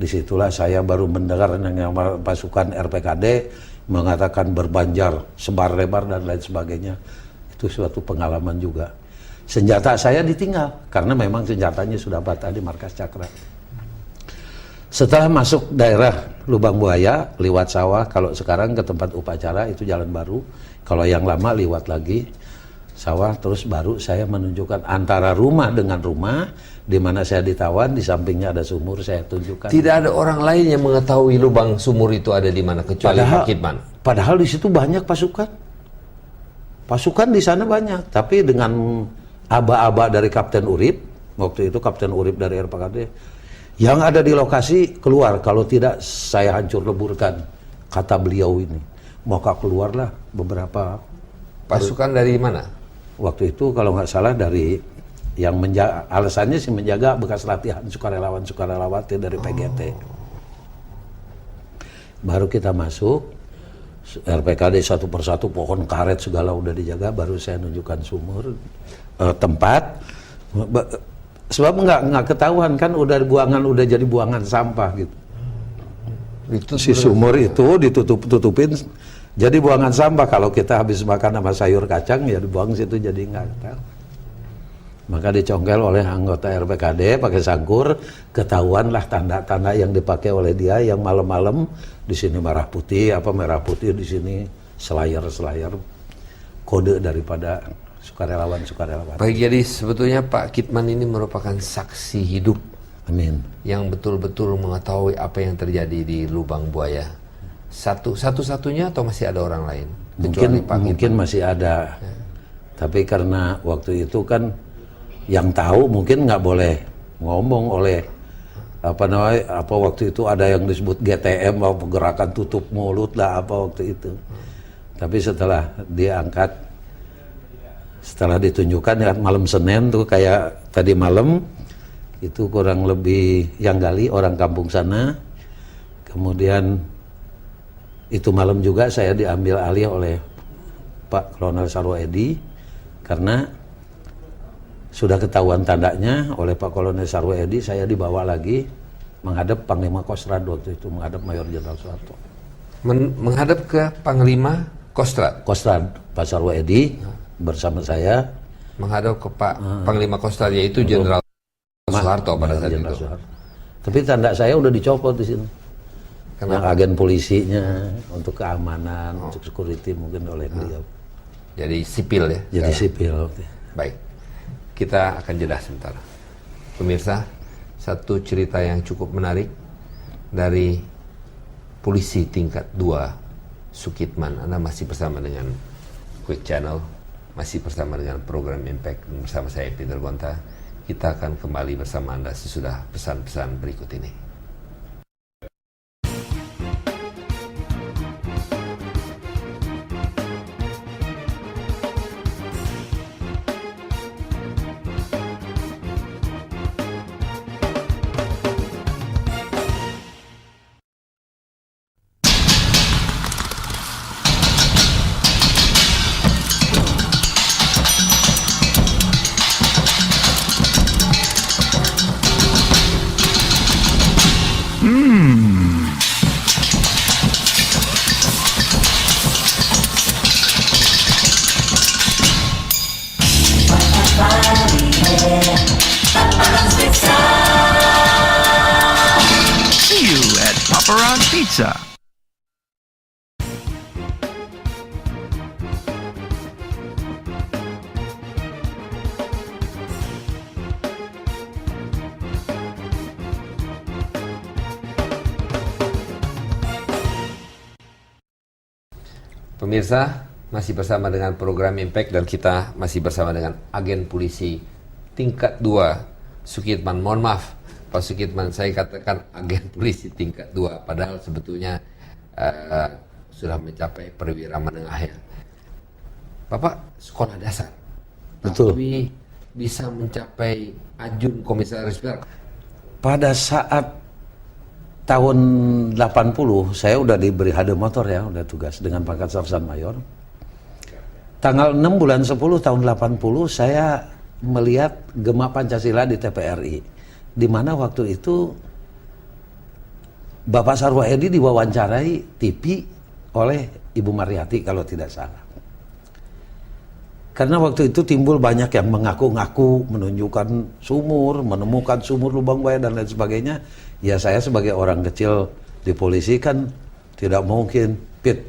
Disitulah saya baru mendengar yang pasukan RPKD mengatakan berbanjar, sebar lebar, dan lain sebagainya. Itu suatu pengalaman juga. Senjata saya ditinggal, karena memang senjatanya sudah patah di markas Cakra. Setelah masuk daerah Lubang Buaya, lewat sawah, kalau sekarang ke tempat upacara itu jalan baru, kalau yang lama lewat lagi sawah, terus baru saya menunjukkan antara rumah dengan rumah, di mana saya ditawan, di sampingnya ada sumur, saya tunjukkan. Tidak ada orang lain yang mengetahui lubang sumur itu ada di mana kecuali Pak Kitman. Padahal di situ banyak pasukan. Pasukan di sana banyak, tapi dengan aba-aba dari Kapten Urip, waktu itu Kapten Urip dari RPKD, yang ada di lokasi keluar, kalau tidak saya hancur leburkan, kata beliau ini. Maka keluarlah beberapa pasukan dari mana? waktu itu kalau nggak salah dari yang menjaga, alasannya sih menjaga bekas latihan sukarelawan-sukarelawati dari PGT. Baru kita masuk RPKD satu persatu, pohon karet segala udah dijaga, baru saya nunjukkan sumur, tempat. Sebab nggak ketahuan kan, udah jadi buangan sampah gitu. Itu Si sumur itu ditutupin jadi buangan sampah. Kalau kita habis makan sama sayur kacang ya dibuang situ, jadi nggak tahu. Maka dicongkel oleh anggota RPKD pakai sangkur, ketahuan lah tanda-tanda yang dipakai oleh dia, yang malam-malam di sini merah putih di sini selayar kode daripada sukarelawan. Baik, jadi sebetulnya Pak Kitman ini merupakan saksi hidup. Amin. Yang betul-betul mengetahui apa yang terjadi di Lubang Buaya. Satu-satunya atau masih ada orang lain? Mungkin masih ada. Ya. Tapi karena waktu itu kan yang tahu mungkin nggak boleh ngomong oleh apa waktu itu ada yang disebut GTM, gerakan tutup mulut lah waktu itu. Tapi setelah diangkat, setelah ditunjukkan ya malam Senin tuh kayak tadi malam itu kurang lebih yang gali orang kampung sana. Kemudian itu malam juga saya diambil alih oleh Pak Kolonel Sarwoedi karena sudah ketahuan tandanya oleh Pak Kolonel Sarwoedi. Saya dibawa lagi menghadap Panglima Kostrad waktu itu, menghadap Mayor Jenderal Soeharto. Menghadap ke Panglima Kostrad? Kostrad, Pak Sarwoedi bersama saya. Menghadap ke Pak Panglima Kostrad, yaitu Jenderal Soeharto pada saat itu. Soeharto. Tapi tanda saya udah dicopot di sini. Kenapa? Yang agen polisinya untuk keamanan, untuk security mungkin oleh beliau. Jadi sipil ya? Jadi sipil. Baik, kita akan jeda sebentar. Pemirsa, satu cerita yang cukup menarik dari polisi tingkat 2 Sukitman. Anda masih bersama dengan Quick Channel, masih bersama dengan program Impact bersama saya Peter Gonta. Kita akan kembali bersama Anda sesudah pesan-pesan berikut ini. See you at Papa Ron's Pizza. Pemirsa, masih bersama dengan program Impact dan kita masih bersama dengan agen polisi tingkat 2 Sukitman. Mohon maaf Pak Sukitman, saya katakan agen polisi tingkat 2 padahal sebetulnya sudah mencapai perwira menengah ya. Bapak sekolah dasar. Betul. Tapi bisa mencapai ajun komisaris besar. Pada saat tahun 80 saya udah diberi hade motor ya, udah tugas dengan pangkat Sarsan Mayor. Tanggal 6 bulan 10 tahun 80 saya melihat Gema Pancasila di TPRI, di mana waktu itu Bapak Sarwoedi diwawancarai TV oleh Ibu Mariati kalau tidak salah. Karena waktu itu timbul banyak yang mengaku-ngaku menunjukkan sumur, menemukan sumur lubang buaya dan lain sebagainya. Ya saya sebagai orang kecil di polisi kan tidak mungkin, Pit,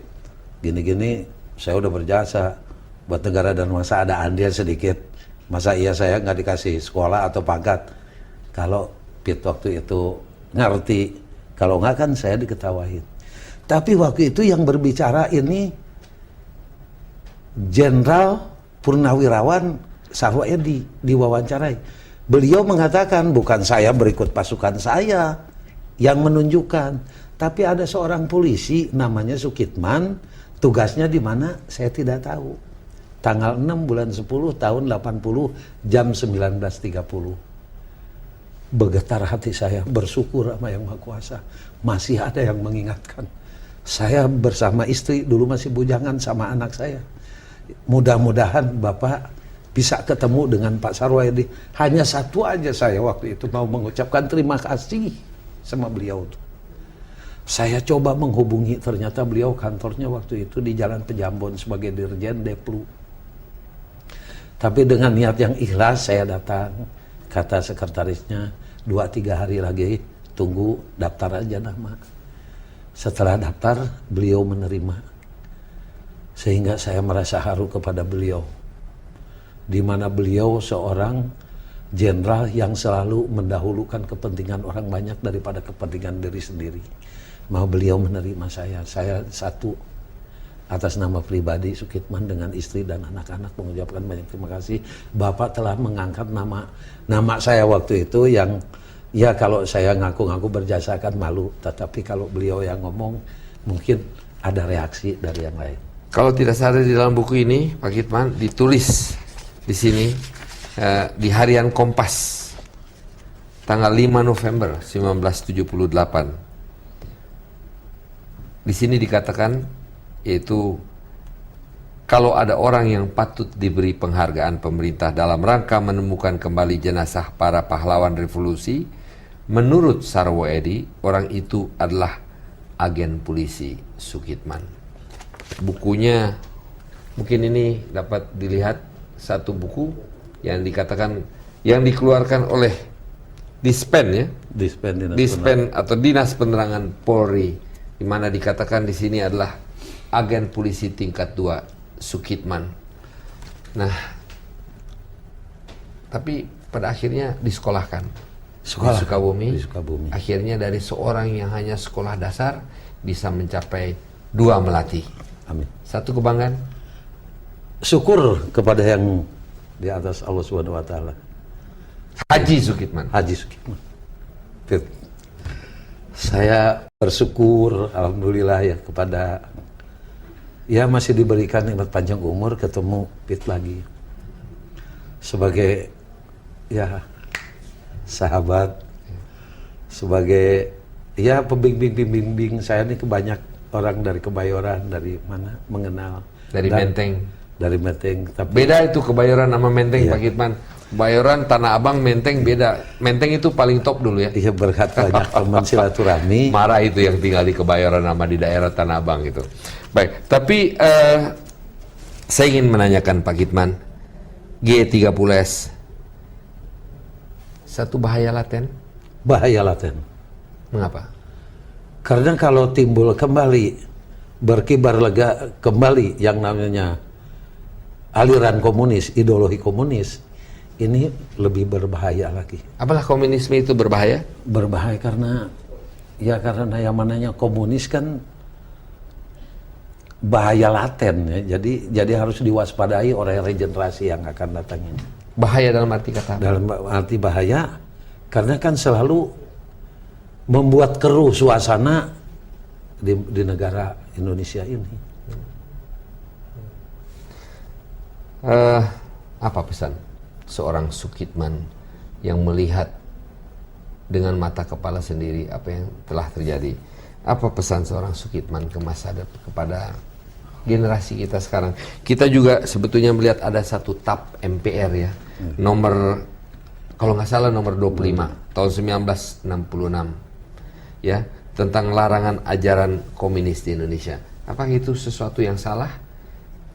gini-gini saya udah berjasa buat negara dan bangsa, ada andil sedikit. Masa iya saya nggak dikasih sekolah atau pangkat? Kalau Pit waktu itu ngerti, kalau nggak kan saya diketawain. Tapi waktu itu yang berbicara ini Jenderal Purnawirawan Sarwoedi diwawancarai. Beliau mengatakan bukan saya berikut pasukan saya yang menunjukkan, tapi ada seorang polisi namanya Sukitman, tugasnya di mana saya tidak tahu. tanggal 6 bulan 10 tahun 80 jam 19.30. Bergetar hati saya, bersyukur sama Yang Maha Kuasa. Masih ada yang mengingatkan. Saya bersama istri, dulu masih bujangan sama anak saya. Mudah-mudahan Bapak bisa ketemu dengan Pak Sarwoedi. Hanya satu aja saya waktu itu mau mengucapkan terima kasih sama beliau tuh. Saya coba menghubungi, ternyata beliau kantornya waktu itu di Jalan Pejambon sebagai Dirjen Deplu. Tapi dengan niat yang ikhlas saya datang, kata sekretarisnya 2-3 hari lagi tunggu daftar aja nama. Setelah daftar beliau menerima, sehingga saya merasa haru kepada beliau, di mana beliau seorang jenderal yang selalu mendahulukan kepentingan orang banyak daripada kepentingan diri sendiri. Mau beliau menerima saya satu atas nama pribadi Sukitman dengan istri dan anak-anak mengucapkan banyak terima kasih. Bapak telah mengangkat nama saya waktu itu yang ya kalau saya ngaku-ngaku berjasa kan malu, tetapi kalau beliau yang ngomong mungkin ada reaksi dari yang lain. Kalau tidak salah di dalam buku ini, Pak Kitman, ditulis di sini di Harian Kompas tanggal 5 November 1978. Di sini dikatakan yaitu kalau ada orang yang patut diberi penghargaan pemerintah dalam rangka menemukan kembali jenazah para pahlawan revolusi, menurut Sarwoedi orang itu adalah agen polisi Sukitman. Bukunya mungkin ini dapat dilihat, satu buku yang dikatakan yang dikeluarkan oleh Dispen ya, Dispen atau Dinas Penerangan Polri, di mana dikatakan di sini adalah agen polisi tingkat 2 Sukitman. Nah, tapi pada akhirnya disekolahkan di Sukabumi. Akhirnya dari seorang yang hanya sekolah dasar bisa mencapai 2 melati. Amin. Satu kebanggaan. Syukur kepada yang di atas Allah Subhanahu wa taala. Haji Sukitman. Haji Sukitman. Saya bersyukur alhamdulillah ya kepada ya masih diberikan nikmat panjang umur, ketemu Pit lagi sebagai ya sahabat, sebagai ya pembimbing saya nih, kebanyak orang dari Kebayoran, dari mana mengenal dari Menteng. Dari Menteng. Tapi beda itu Kebayoran sama Menteng, iya. Pak Kitman. Kebayoran, Tanah Abang, Menteng beda. Menteng itu paling top dulu ya. Iya, berkat banyak teman silaturahmi. Marah itu yang tinggal di Kebayoran sama di daerah Tanah Abang itu. Baik, tapi saya ingin menanyakan Pak Kitman, G30S satu bahaya laten? Bahaya laten. Mengapa? Karena kalau timbul kembali, berkibar lega kembali yang namanya aliran komunis, ideologi komunis, ini lebih berbahaya lagi. Apalah komunisme itu berbahaya? Berbahaya karena yang mananya komunis kan bahaya laten ya. Jadi harus diwaspadai oleh regenerasi yang akan datang ini. Bahaya dalam arti kata? Dalam arti bahaya karena kan selalu membuat keruh suasana di negara Indonesia ini. Apa pesan seorang Sukitman yang melihat dengan mata kepala sendiri apa yang telah terjadi? Apa pesan seorang Sukitman ke masa depan kepada generasi kita sekarang? Kita juga sebetulnya melihat ada satu TAP MPR ya, nomor kalau nggak salah nomor 25 tahun 1966 ya, tentang larangan ajaran komunis di Indonesia. Apakah itu sesuatu yang salah?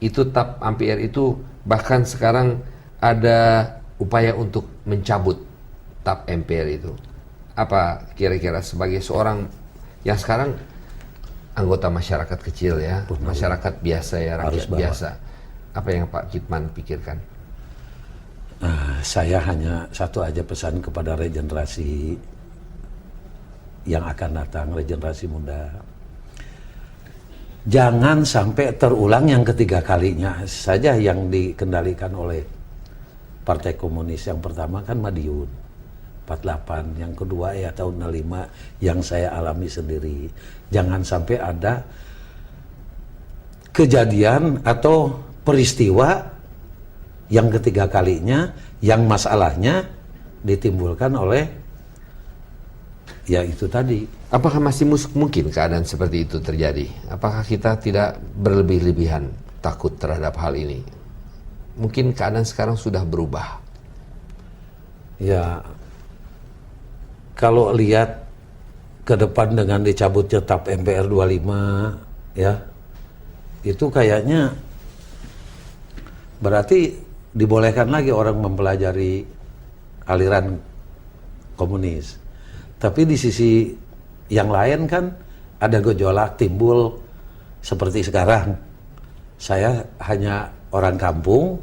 Itu TAP MPR itu bahkan sekarang ada upaya untuk mencabut TAP MPR itu. Apa kira-kira sebagai seorang yang sekarang anggota masyarakat kecil ya, masyarakat biasa ya, rakyat biasa, apa yang Pak Kitman pikirkan? Saya hanya satu aja pesan kepada regenerasi yang akan datang, regenerasi muda. Jangan sampai terulang yang ketiga kalinya saja yang dikendalikan oleh Partai Komunis. Yang pertama kan Madiun 48, yang kedua ya tahun 65 yang saya alami sendiri. Jangan sampai ada kejadian atau peristiwa Yang ketiga kalinya, yang masalahnya ditimbulkan oleh ya itu tadi. Apakah masih mungkin keadaan seperti itu terjadi? Apakah kita tidak berlebih-lebihan takut terhadap hal ini? Mungkin keadaan sekarang sudah berubah. Ya, kalau lihat ke depan dengan dicabutnya TAP MPR 25, ya, itu kayaknya berarti dibolehkan lagi orang mempelajari aliran komunis. Tapi di sisi yang lain kan ada gejolak timbul seperti sekarang. Saya hanya orang kampung,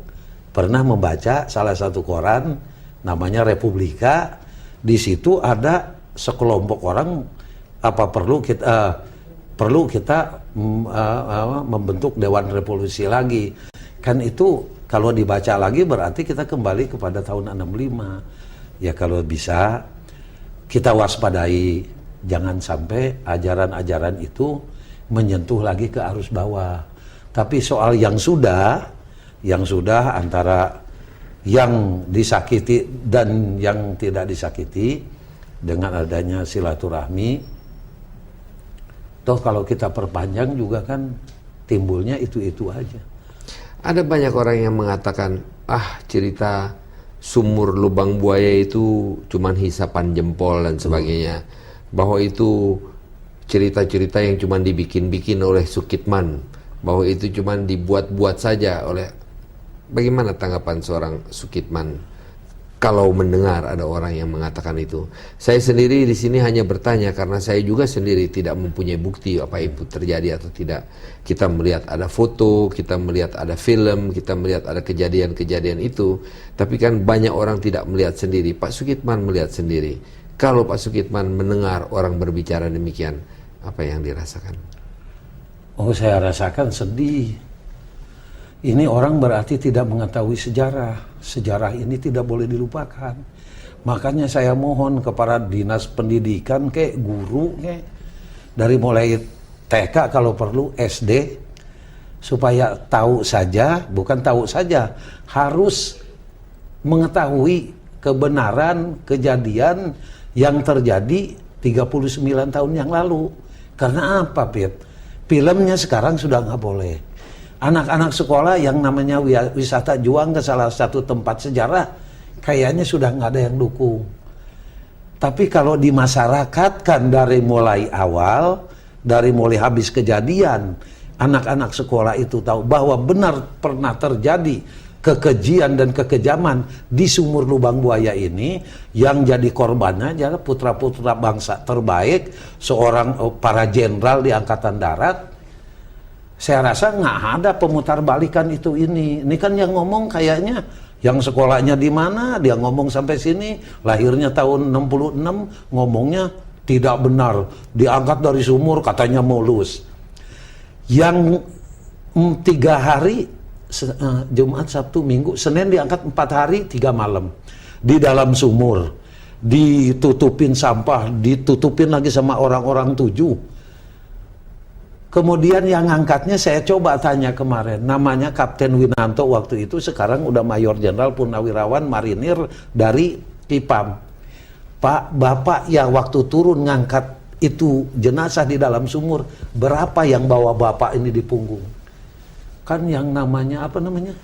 pernah membaca salah satu koran namanya Republika. Di situ ada sekelompok orang perlu kita membentuk Dewan Revolusi lagi. Kan itu kalau dibaca lagi berarti kita kembali kepada tahun 65. Ya kalau bisa kita waspadai, jangan sampai ajaran-ajaran itu menyentuh lagi ke arus bawah. Tapi soal yang sudah antara yang disakiti dan yang tidak disakiti dengan adanya silaturahmi, toh kalau kita perpanjang juga kan timbulnya itu-itu aja. Ada banyak orang yang mengatakan, cerita sumur lubang buaya itu cuman hisapan jempol dan sebagainya. Bahwa itu cerita-cerita yang cuman dibikin-bikin oleh Sukitman. Bahwa itu cuman dibuat-buat saja oleh... Bagaimana tanggapan seorang Sukitman kalau mendengar ada orang yang mengatakan itu? Saya sendiri di sini hanya bertanya karena saya juga sendiri tidak mempunyai bukti apa itu terjadi atau tidak. Kita melihat ada foto, kita melihat ada film, kita melihat ada kejadian-kejadian itu. Tapi kan banyak orang tidak melihat sendiri. Pak Sukitman melihat sendiri. Kalau Pak Sukitman mendengar orang berbicara demikian, apa yang dirasakan? Oh, saya rasakan sedih. Ini orang berarti tidak mengetahui sejarah. Sejarah ini tidak boleh dilupakan. Makanya saya mohon kepada dinas pendidikan, guru, dari mulai TK kalau perlu, SD, supaya tahu saja, bukan tahu saja, harus mengetahui kebenaran kejadian yang terjadi 39 tahun yang lalu. Karena apa, Pip? Filmnya sekarang sudah nggak boleh. Anak-anak sekolah yang namanya wisata juang ke salah satu tempat sejarah, kayaknya sudah nggak ada yang dukung. Tapi kalau di masyarakat kan dari mulai awal, dari mulai habis kejadian, anak-anak sekolah itu tahu bahwa benar pernah terjadi kekejian dan kekejaman di sumur lubang buaya ini, yang jadi korbannya adalah putra-putra bangsa terbaik, seorang para jenderal di Angkatan Darat. Saya rasa nggak ada pemutar balikan itu ini. Ini kan yang ngomong kayaknya yang sekolahnya di mana, dia ngomong sampai sini, lahirnya tahun 66, ngomongnya tidak benar. Diangkat dari sumur katanya mulus. Yang 3 hari, Jumat, Sabtu, Minggu, Senin diangkat 4 hari, 3 malam. Di dalam sumur. Ditutupin sampah, ditutupin lagi sama orang-orang 7. Kemudian yang ngangkatnya saya coba tanya kemarin, namanya Kapten Winanto waktu itu, sekarang udah Mayor Jenderal Purnawirawan Marinir dari Kipam. Pak, Bapak yang waktu turun ngangkat itu jenazah di dalam sumur, berapa yang bawa Bapak ini di punggung? Kan yang namanya apa namanya?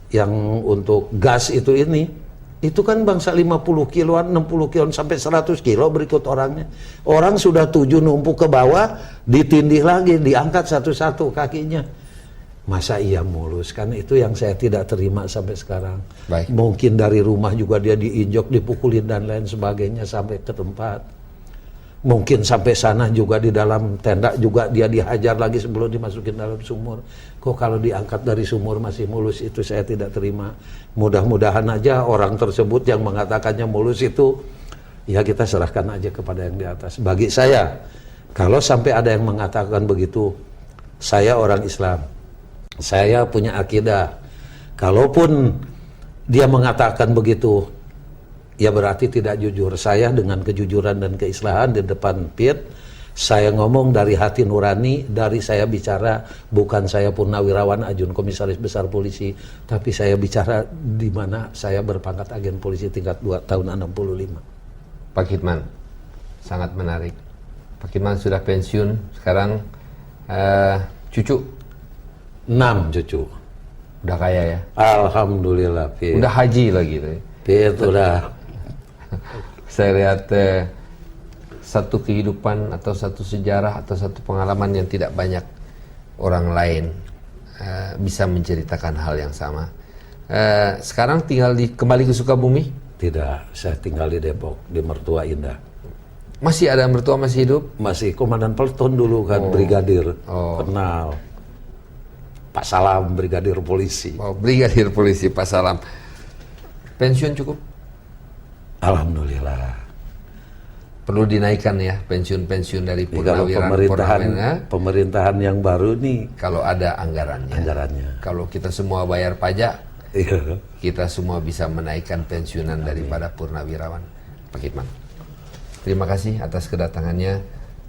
Yang untuk gas itu kan bangsa 50 kiloan, 60 kiloan, sampai 100 kilo berikut orangnya. Orang sudah 7 numpuk ke bawah, ditindih lagi, diangkat satu-satu kakinya. Masa iya mulus? Kan itu yang saya tidak terima sampai sekarang. Baik. Mungkin dari rumah juga dia diinjok, dipukulin dan lain sebagainya sampai ke tempat. Mungkin sampai sana juga di dalam tenda juga dia dihajar lagi sebelum dimasukin dalam sumur. Kok kalau diangkat dari sumur masih mulus, itu saya tidak terima. Mudah-mudahan aja orang tersebut yang mengatakannya mulus itu, ya kita serahkan aja kepada yang di atas. Bagi saya, kalau sampai ada yang mengatakan begitu, saya orang Islam, saya punya akidah. Kalaupun dia mengatakan begitu, ya berarti tidak jujur. Saya dengan kejujuran dan keislahan di depan Pit, Saya ngomong dari hati nurani, dari saya bicara, bukan saya Purnawirawan Ajun Komisaris Besar Polisi, tapi saya bicara di mana saya berpangkat agen polisi tingkat 2 tahun 65. Pak Kitman, sangat menarik. Pak Kitman sudah pensiun, sekarang cucu 6 cucu. udah kaya ya. Alhamdulillah, Pit. Udah haji lagi tuh. Pit, udah. Saya lihat satu kehidupan atau satu sejarah atau satu pengalaman yang tidak banyak orang lain bisa menceritakan hal yang sama. Sekarang tinggal kembali ke Sukabumi? Tidak, saya tinggal di Depok, di Mertua Indah. Masih ada mertua masih hidup? Masih komandan peleton dulu kan, brigadir. Kenal. Pak Salam, brigadir polisi. Oh, brigadir polisi Pak Salam. Pensiun cukup? Alhamdulillah. Perlu dinaikkan ya pensiun-pensiun dari Kalau purnawirawan. pemerintahan yang baru nih, Kalau ada anggarannya. Kalau kita semua bayar pajak, iya. kita semua bisa menaikkan pensiunan daripada purnawirawan. Pak Kitman, terima kasih atas kedatangannya.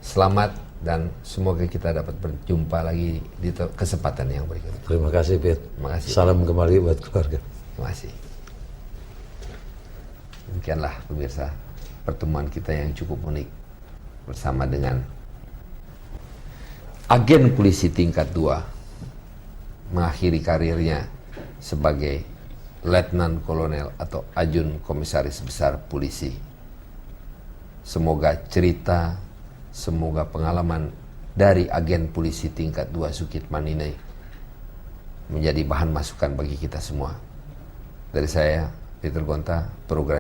Selamat dan semoga kita dapat berjumpa lagi di kesempatan yang berikutnya. Terima kasih, Pit. Terima kasih. Salam kembali buat keluarga. Terima kasih. Demikianlah pemirsa pertemuan kita yang cukup unik bersama dengan agen polisi tingkat 2 mengakhiri karirnya sebagai Letnan Kolonel atau Ajun Komisaris Besar Polisi. Semoga cerita, semoga pengalaman dari agen polisi tingkat 2 Sukitman ini menjadi bahan masukan bagi kita semua. Dari saya, Peter Gonta, program